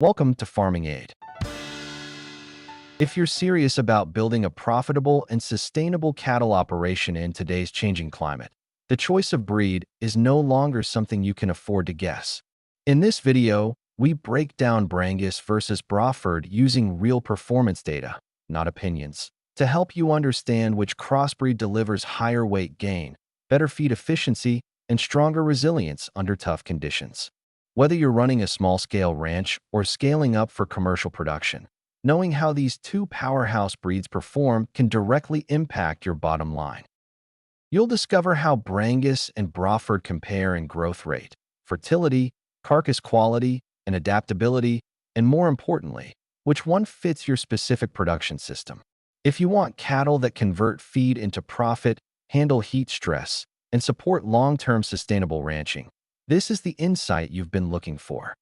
Welcome to Farming Aid. If you're serious about building a profitable and sustainable cattle operation in today's changing climate, the choice of breed is no longer something you can afford to guess. In this video, we break down Brangus versus Braford using real performance data, not opinions, to help you understand which crossbreed delivers higher weight gain, better feed efficiency, and stronger resilience under tough conditions. Whether you're running a small-scale ranch or scaling up for commercial production, knowing how these two powerhouse breeds perform can directly impact your bottom line. You'll discover how Brangus and Braford compare in growth rate, fertility, carcass quality, and adaptability, and more importantly, which one fits your specific production system. If you want cattle that convert feed into profit, handle heat stress, and support long-term sustainable ranching, this is the insight you've been looking for.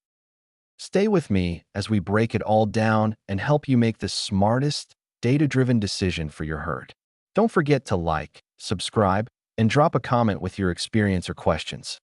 Stay with me as we break it all down and help you make the smartest, data-driven decision for your herd. Don't forget to like, subscribe, and drop a comment with your experience or questions.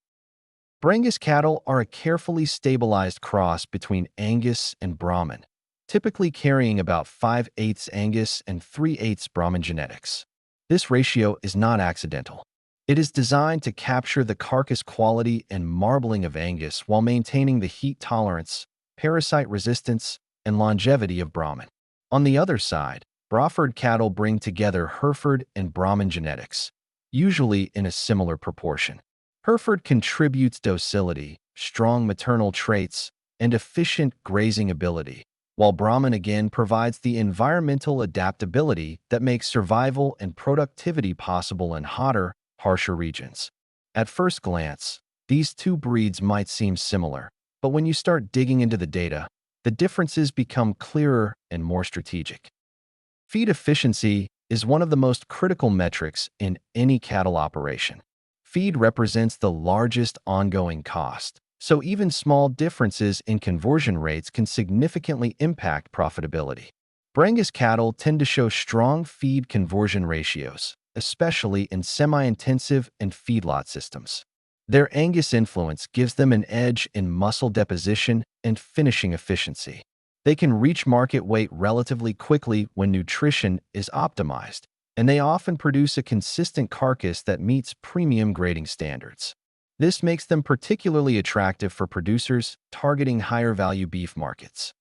Brangus cattle are a carefully stabilized cross between Angus and Brahman, typically carrying about 5/8 Angus and 3/8 Brahman genetics. This ratio is not accidental. It is designed to capture the carcass quality and marbling of Angus while maintaining the heat tolerance, parasite resistance, and longevity of Brahman. On the other side, Braford cattle bring together Hereford and Brahman genetics, usually in a similar proportion. Hereford contributes docility, strong maternal traits, and efficient grazing ability, while Brahman again provides the environmental adaptability that makes survival and productivity possible in hotter, harsher regions. At first glance, these two breeds might seem similar, but when you start digging into the data, the differences become clearer and more strategic. Feed efficiency is one of the most critical metrics in any cattle operation. Feed represents the largest ongoing cost, so even small differences in conversion rates can significantly impact profitability. Brangus cattle tend to show strong feed conversion ratios, especially in semi-intensive and feedlot systems. Their Angus influence gives them an edge in muscle deposition and finishing efficiency. They can reach market weight relatively quickly when nutrition is optimized, and they often produce a consistent carcass that meets premium grading standards. This makes them particularly attractive for producers targeting higher-value beef markets.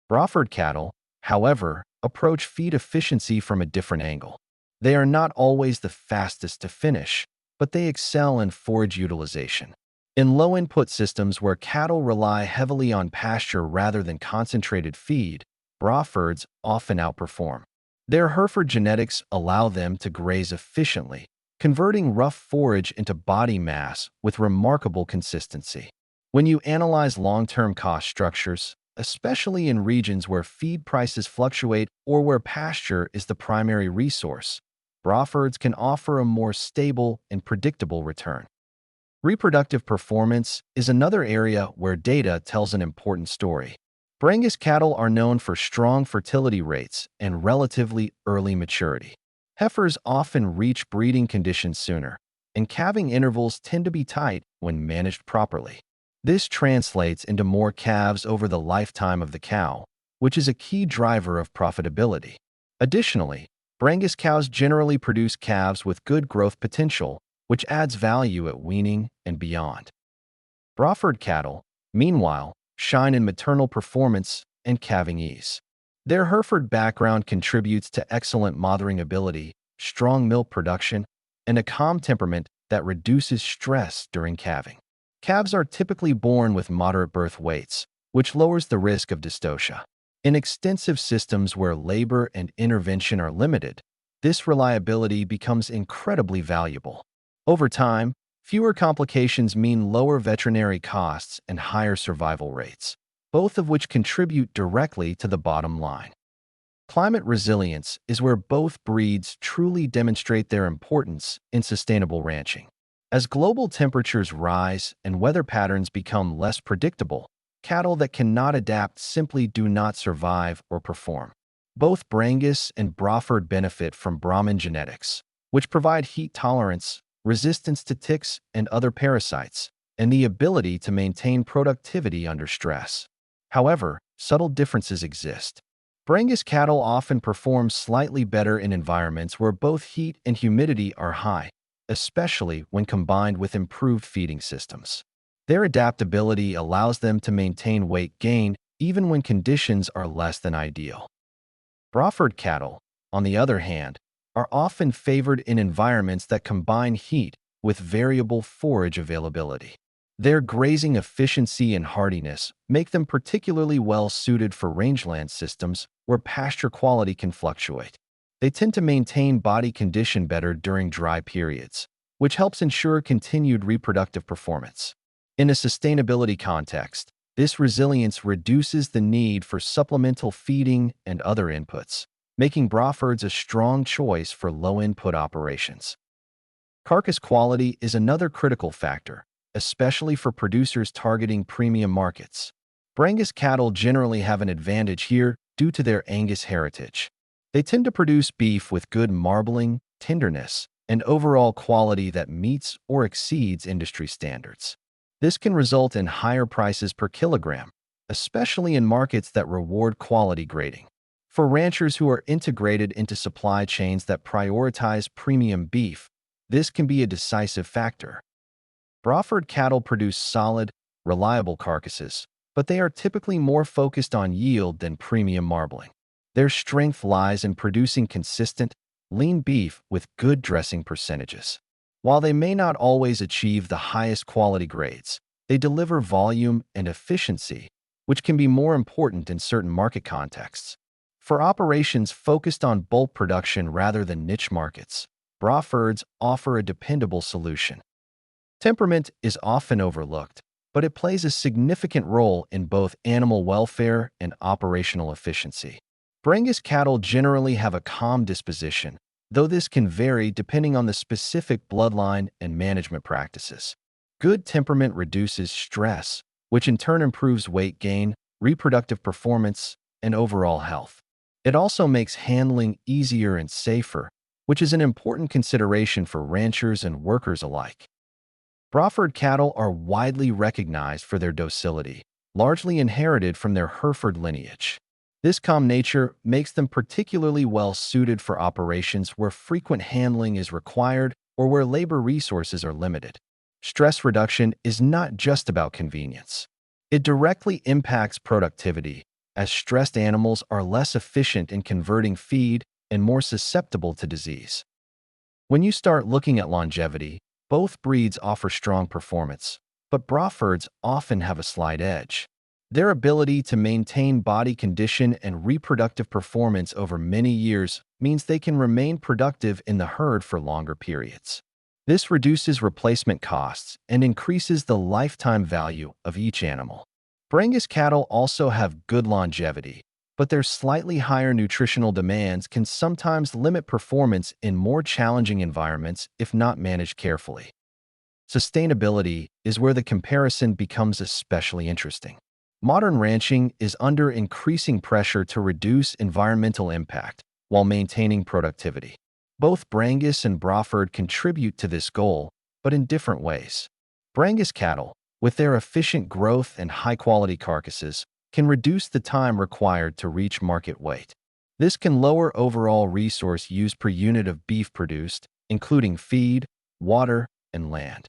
Braford cattle, however, approach feed efficiency from a different angle. They are not always the fastest to finish, but they excel in forage utilization. In low-input systems where cattle rely heavily on pasture rather than concentrated feed, Brafords often outperform. Their Hereford genetics allow them to graze efficiently, converting rough forage into body mass with remarkable consistency. When you analyze long-term cost structures, especially in regions where feed prices fluctuate or where pasture is the primary resource, Brafords can offer a more stable and predictable return. Reproductive performance is another area where data tells an important story. Brangus cattle are known for strong fertility rates and relatively early maturity. Heifers often reach breeding conditions sooner, and calving intervals tend to be tight when managed properly. This translates into more calves over the lifetime of the cow, which is a key driver of profitability. Additionally, Brangus cows generally produce calves with good growth potential, which adds value at weaning and beyond. Braford cattle, meanwhile, shine in maternal performance and calving ease. Their Hereford background contributes to excellent mothering ability, strong milk production, and a calm temperament that reduces stress during calving. Calves are typically born with moderate birth weights, which lowers the risk of dystocia. In extensive systems where labor and intervention are limited, this reliability becomes incredibly valuable. Over time, fewer complications mean lower veterinary costs and higher survival rates, both of which contribute directly to the bottom line. Climate resilience is where both breeds truly demonstrate their importance in sustainable ranching. As global temperatures rise and weather patterns become less predictable, cattle that cannot adapt simply do not survive or perform. Both Brangus and Braford benefit from Brahman genetics, which provide heat tolerance, resistance to ticks and other parasites, and the ability to maintain productivity under stress. However, subtle differences exist. Brangus cattle often perform slightly better in environments where both heat and humidity are high, especially when combined with improved feeding systems. Their adaptability allows them to maintain weight gain even when conditions are less than ideal. Braford cattle, on the other hand, are often favored in environments that combine heat with variable forage availability. Their grazing efficiency and hardiness make them particularly well suited for rangeland systems where pasture quality can fluctuate. They tend to maintain body condition better during dry periods, which helps ensure continued reproductive performance. In a sustainability context, this resilience reduces the need for supplemental feeding and other inputs, making Brafords a strong choice for low-input operations. Carcass quality is another critical factor, especially for producers targeting premium markets. Brangus cattle generally have an advantage here due to their Angus heritage. They tend to produce beef with good marbling, tenderness, and overall quality that meets or exceeds industry standards. This can result in higher prices per kilogram, especially in markets that reward quality grading. For ranchers who are integrated into supply chains that prioritize premium beef, this can be a decisive factor. Braford cattle produce solid, reliable carcasses, but they are typically more focused on yield than premium marbling. Their strength lies in producing consistent, lean beef with good dressing percentages. While they may not always achieve the highest quality grades, they deliver volume and efficiency, which can be more important in certain market contexts. For operations focused on bulk production rather than niche markets, Brafords offer a dependable solution. Temperament is often overlooked, but it plays a significant role in both animal welfare and operational efficiency. Brangus cattle generally have a calm disposition, though this can vary depending on the specific bloodline and management practices. Good temperament reduces stress, which in turn improves weight gain, reproductive performance, and overall health. It also makes handling easier and safer, which is an important consideration for ranchers and workers alike. Braford cattle are widely recognized for their docility, largely inherited from their Hereford lineage. This calm nature makes them particularly well suited for operations where frequent handling is required or where labor resources are limited. Stress reduction is not just about convenience. It directly impacts productivity, as stressed animals are less efficient in converting feed and more susceptible to disease. When you start looking at longevity, both breeds offer strong performance, but Brafords often have a slight edge. Their ability to maintain body condition and reproductive performance over many years means they can remain productive in the herd for longer periods. This reduces replacement costs and increases the lifetime value of each animal. Brangus cattle also have good longevity, but their slightly higher nutritional demands can sometimes limit performance in more challenging environments if not managed carefully. Sustainability is where the comparison becomes especially interesting. Modern ranching is under increasing pressure to reduce environmental impact while maintaining productivity. Both Brangus and Braford contribute to this goal, but in different ways. Brangus cattle, with their efficient growth and high-quality carcasses, can reduce the time required to reach market weight. This can lower overall resource use per unit of beef produced, including feed, water, and land.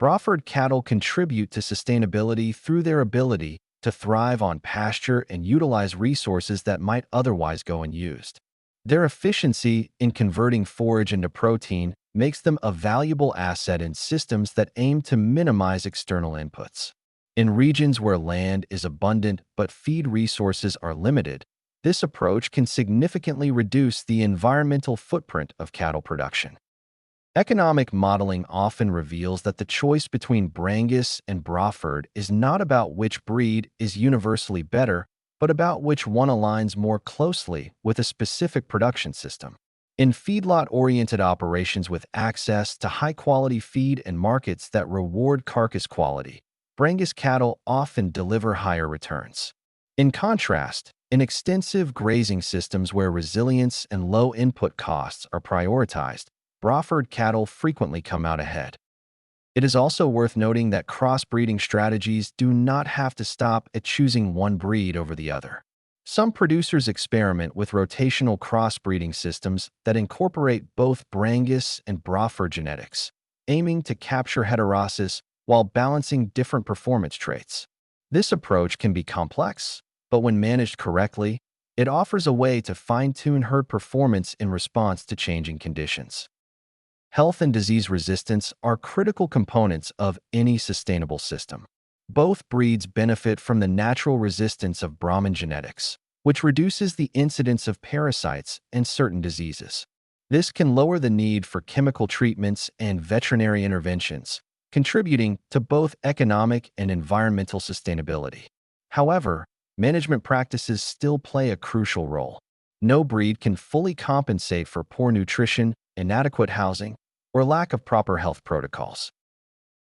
Braford cattle contribute to sustainability through their ability to thrive on pasture and utilize resources that might otherwise go unused. Their efficiency in converting forage into protein makes them a valuable asset in systems that aim to minimize external inputs. In regions where land is abundant but feed resources are limited, this approach can significantly reduce the environmental footprint of cattle production. Economic modeling often reveals that the choice between Brangus and Braford is not about which breed is universally better, but about which one aligns more closely with a specific production system. In feedlot-oriented operations with access to high-quality feed and markets that reward carcass quality, Brangus cattle often deliver higher returns. In contrast, in extensive grazing systems where resilience and low input costs are prioritized, Braford cattle frequently come out ahead. It is also worth noting that crossbreeding strategies do not have to stop at choosing one breed over the other. Some producers experiment with rotational crossbreeding systems that incorporate both Brangus and Braford genetics, aiming to capture heterosis while balancing different performance traits. This approach can be complex, but when managed correctly, it offers a way to fine-tune herd performance in response to changing conditions. Health and disease resistance are critical components of any sustainable system. Both breeds benefit from the natural resistance of Brahman genetics, which reduces the incidence of parasites and certain diseases. This can lower the need for chemical treatments and veterinary interventions, contributing to both economic and environmental sustainability. However, management practices still play a crucial role. No breed can fully compensate for poor nutrition, inadequate housing, or lack of proper health protocols.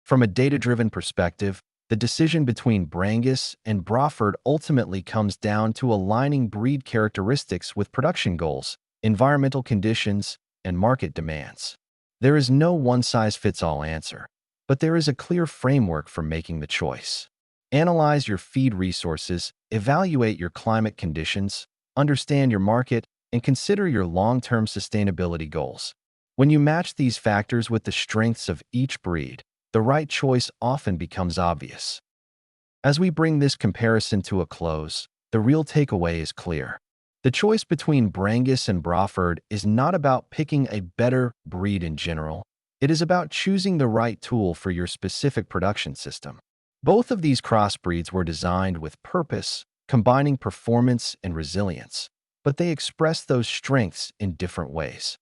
From a data-driven perspective, the decision between Brangus and Braford ultimately comes down to aligning breed characteristics with production goals, environmental conditions, and market demands. There is no one-size-fits-all answer, but there is a clear framework for making the choice. Analyze your feed resources, evaluate your climate conditions, understand your market, and consider your long-term sustainability goals. When you match these factors with the strengths of each breed, the right choice often becomes obvious. As we bring this comparison to a close, the real takeaway is clear. The choice between Brangus and Braford is not about picking a better breed in general. It is about choosing the right tool for your specific production system. Both of these crossbreeds were designed with purpose, combining performance and resilience, but they express those strengths in different ways.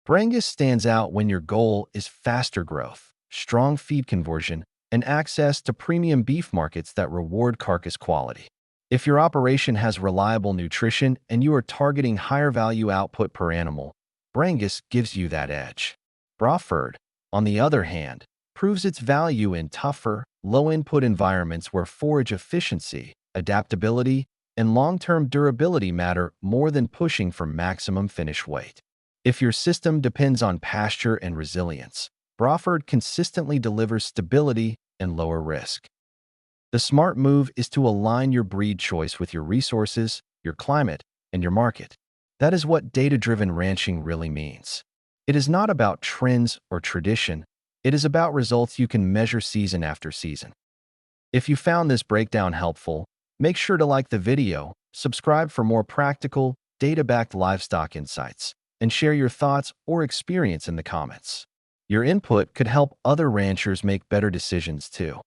Brangus stands out when your goal is faster growth, strong feed conversion, and access to premium beef markets that reward carcass quality. If your operation has reliable nutrition and you are targeting higher value output per animal, Brangus gives you that edge. Braford, on the other hand, proves its value in tougher, low-input environments where forage efficiency, adaptability, and long-term durability matter more than pushing for maximum finish weight. If your system depends on pasture and resilience, Braford consistently delivers stability and lower risk. The smart move is to align your breed choice with your resources, your climate, and your market. That is what data-driven ranching really means. It is not about trends or tradition. It is about results you can measure season after season. If you found this breakdown helpful, make sure to like the video, subscribe for more practical, data-backed livestock insights, and share your thoughts or experience in the comments. Your input could help other ranchers make better decisions too.